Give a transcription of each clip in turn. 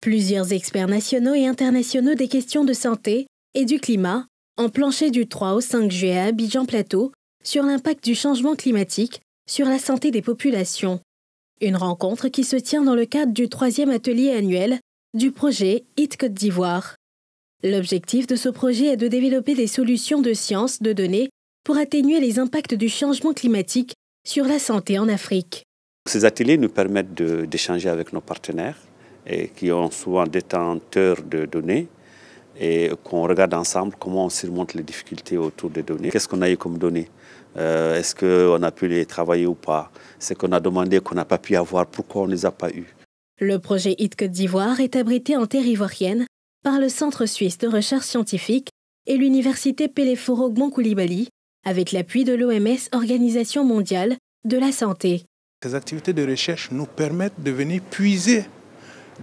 Plusieurs experts nationaux et internationaux des questions de santé et du climat ont planché du 3 au 5 juillet à Abidjan Plateau sur l'impact du changement climatique sur la santé des populations. Une rencontre qui se tient dans le cadre du 3e atelier annuel du projet HIT Côte d'Ivoire. L'objectif de ce projet est de développer des solutions de sciences de données pour atténuer les impacts du changement climatique sur la santé en Afrique. Ces ateliers nous permettent d'échanger avec nos partenaires et qui ont souvent détenteurs de données et qu'on regarde ensemble comment on surmonte les difficultés autour des données. Qu'est-ce qu'on a eu comme données? Est-ce qu'on a pu les travailler ou pas? C'est qu'on a demandé qu'on n'a pas pu avoir, pourquoi on ne les a pas eus? Le projet HIT Côte d'Ivoire est abrité en terre ivoirienne par le Centre suisse de recherche scientifique et l'Université Pelefort-Ogbon Coulibaly, avec l'appui de l'OMS, Organisation mondiale de la santé. Ces activités de recherche nous permettent de venir puiser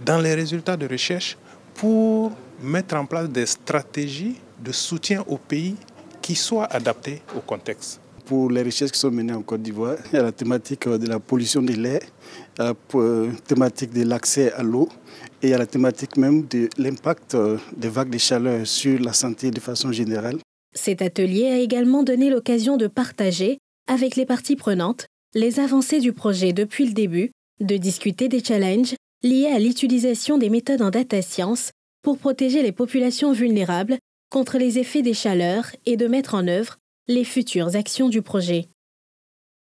dans les résultats de recherche pour mettre en place des stratégies de soutien aux pays qui soient adaptées au contexte. Pour les recherches qui sont menées en Côte d'Ivoire, il y a la thématique de la pollution de l'air, il y a la thématique de l'accès à l'eau et il y a la thématique même de l'impact des vagues de chaleur sur la santé de façon générale. Cet atelier a également donné l'occasion de partager avec les parties prenantes les avancées du projet depuis le début, de discuter des challenges liés à l'utilisation des méthodes en data science pour protéger les populations vulnérables contre les effets des chaleurs et de mettre en œuvre les futures actions du projet.